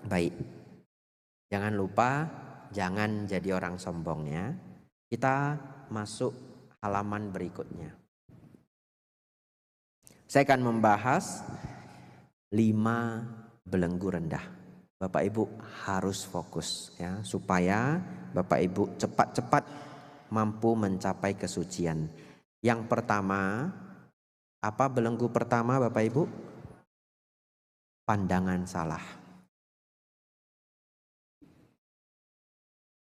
Baik, jangan lupa jangan jadi orang sombong ya. Kita masuk halaman berikutnya. Saya akan membahas 5 belenggu rendah. Bapak Ibu harus fokus ya, supaya Bapak Ibu cepat-cepat mampu mencapai kesucian. Yang pertama, apa belenggu pertama Bapak Ibu? Pandangan salah.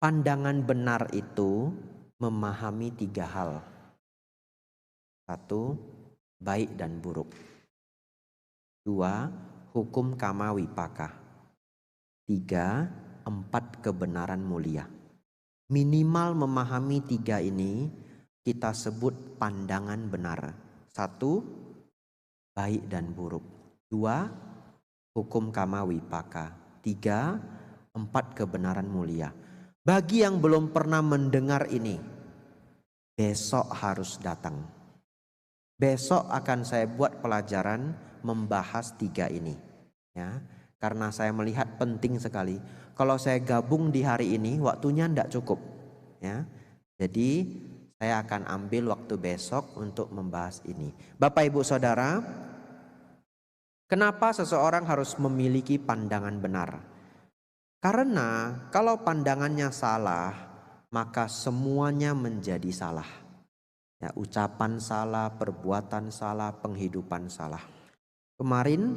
Pandangan benar itu memahami 3 hal. 1, baik dan buruk. 2, hukum kama wipaka. 3, 4 kebenaran mulia. Minimal memahami 3 ini kita sebut pandangan benar. 1, baik dan buruk. 2, hukum kama wipaka. 3, 4 kebenaran mulia. Bagi yang belum pernah mendengar ini, besok harus datang. Besok akan saya buat pelajaran membahas 3 ini ya, karena saya melihat penting sekali. Kalau saya gabung di hari ini waktunya tidak cukup ya. Jadi saya akan ambil waktu besok untuk membahas ini. Bapak Ibu Saudara, kenapa seseorang harus memiliki pandangan benar? Karena kalau pandangannya salah, maka semuanya menjadi salah. Ya, ucapan salah, perbuatan salah, penghidupan salah. Kemarin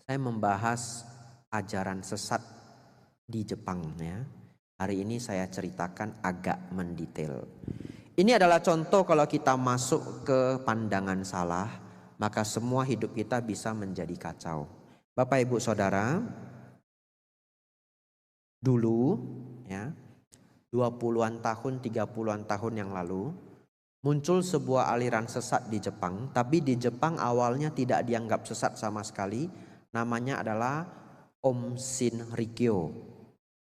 saya membahas ajaran sesat di Jepang ya. Hari ini saya ceritakan agak mendetail. Ini adalah contoh kalau kita masuk ke pandangan salah, maka semua hidup kita bisa menjadi kacau. Bapak Ibu Saudara, dulu ya, 20-an tahun, 30-an tahun yang lalu muncul sebuah aliran sesat di Jepang, tapi di Jepang awalnya tidak dianggap sesat sama sekali. Namanya adalah Om Shinrikyo.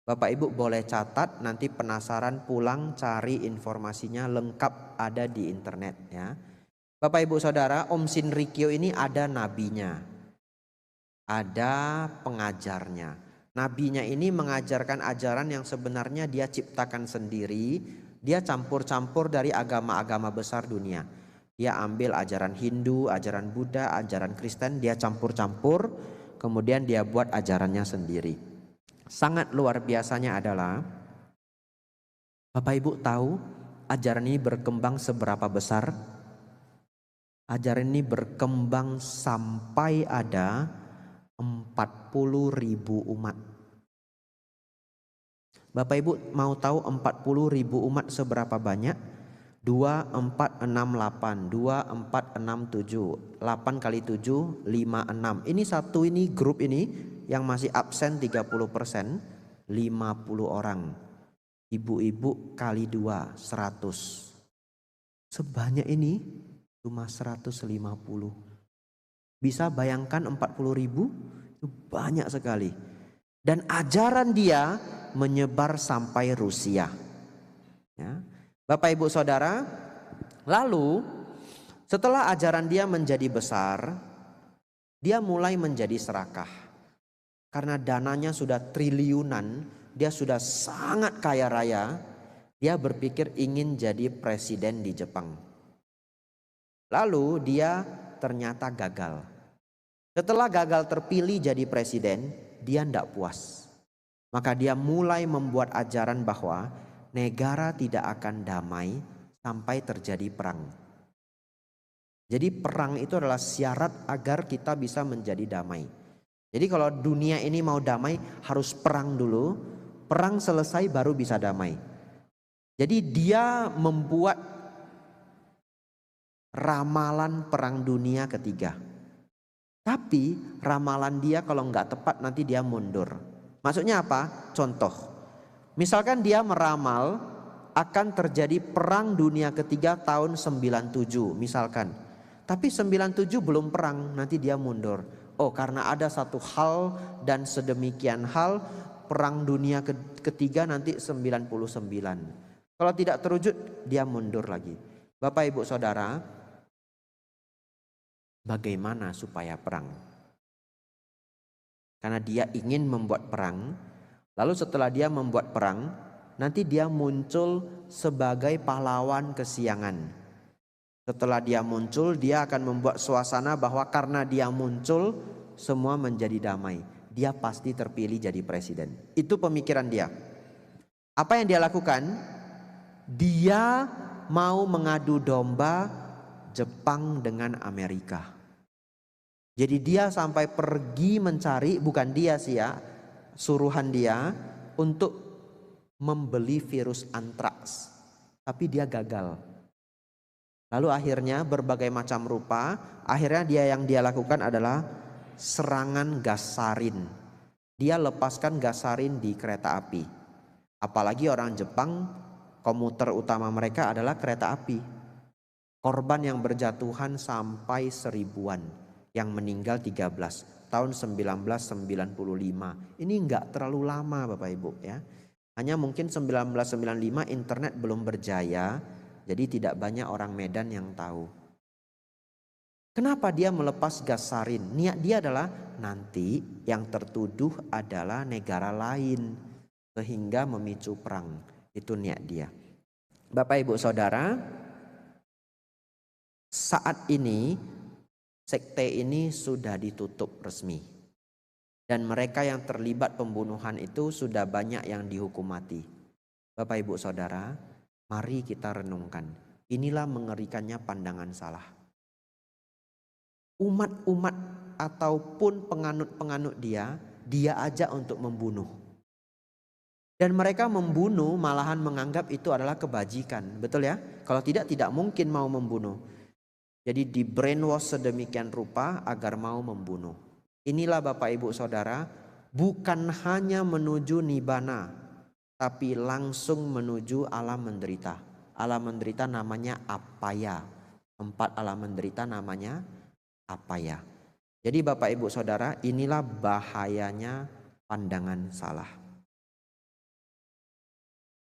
Bapak Ibu boleh catat, nanti penasaran pulang cari informasinya lengkap ada di internet ya. Bapak Ibu Saudara, Om Shinrikyo ini ada nabinya, ada pengajarnya. Nabinya ini mengajarkan ajaran yang sebenarnya dia ciptakan sendiri. Dia campur-campur dari agama-agama besar dunia. Dia ambil ajaran Hindu, ajaran Buddha, ajaran Kristen, dia campur-campur. Kemudian dia buat ajarannya sendiri. Sangat luar biasanya adalah, Bapak Ibu tahu ajaran ini berkembang seberapa besar? Ajaran ini berkembang sampai ada 40.000 umat. Bapak Ibu mau tahu 40.000 umat seberapa banyak? 2, 4, 6, 8. 2, 4, 6, 7. 8 kali 7, 5, 6. Ini satu ini grup ini yang masih absen 30%. 50 orang. Ibu-ibu kali 2, 100. Sebanyak ini cuma 150. Bisa bayangkan 40.000? Itu banyak sekali. Dan ajaran dia menyebar sampai Rusia ya. Bapak Ibu Saudara, lalu setelah ajaran dia menjadi besar, dia mulai menjadi serakah. Karena dananya sudah triliunan, dia sudah sangat kaya raya. Dia berpikir ingin jadi presiden di Jepang. Lalu dia ternyata gagal. Setelah gagal terpilih jadi presiden, dia tidak puas. Maka dia mulai membuat ajaran bahwa negara tidak akan damai sampai terjadi perang. Jadi perang itu adalah syarat agar kita bisa menjadi damai. Jadi kalau dunia ini mau damai harus perang dulu. Perang selesai baru bisa damai. Jadi dia membuat ramalan perang dunia ketiga. Tapi ramalan dia kalau nggak tepat nanti dia mundur. Maksudnya apa? Contoh. Misalkan dia meramal akan terjadi perang dunia ketiga tahun 97 misalkan. Tapi 97 belum perang, nanti dia mundur. Oh, karena ada satu hal dan sedemikian hal perang dunia ketiga nanti 99. Kalau tidak terwujud dia mundur lagi. Bapak Ibu Saudara, bagaimana supaya perang? karena dia ingin membuat perang. Lalu setelah dia membuat perang, nanti dia muncul sebagai pahlawan kesiangan. Setelah dia muncul, dia akan membuat suasana bahwa karena dia muncul, semua menjadi damai. Dia pasti terpilih jadi presiden. Itu pemikiran dia. Apa yang dia lakukan? Dia mau mengadu domba Jepang dengan Amerika. Jadi dia sampai pergi mencari, bukan dia sih ya, suruhan dia untuk membeli virus antraks. Tapi dia gagal. Lalu akhirnya berbagai macam rupa, akhirnya yang dia lakukan adalah serangan gas sarin. Dia lepaskan gas sarin di kereta api. Apalagi orang Jepang, komuter utama mereka adalah kereta api. Korban yang berjatuhan sampai 1000-an. Yang meninggal 13 tahun 1995. Ini enggak terlalu lama Bapak Ibu ya. Hanya mungkin 1995 internet belum berjaya, jadi tidak banyak orang Medan yang tahu. Kenapa dia melepas gas sarin? Niat dia adalah nanti yang tertuduh adalah negara lain sehingga memicu perang. Itu niat dia. Bapak Ibu Saudara, saat ini sekte ini sudah ditutup resmi. Dan mereka yang terlibat pembunuhan itu sudah banyak yang dihukum mati. Bapak Ibu Saudara, mari kita renungkan. Inilah mengerikannya pandangan salah. Umat-umat ataupun penganut-penganut dia ajak untuk membunuh. Dan mereka membunuh malahan menganggap itu adalah kebajikan. Betul ya? Kalau tidak mungkin mau membunuh. Jadi di brainwash sedemikian rupa agar mau membunuh. Inilah Bapak Ibu Saudara, bukan hanya menuju nibbana, tapi langsung menuju alam menderita. Alam menderita namanya apaya. 4 alam menderita namanya apaya. Jadi Bapak Ibu Saudara, inilah bahayanya pandangan salah.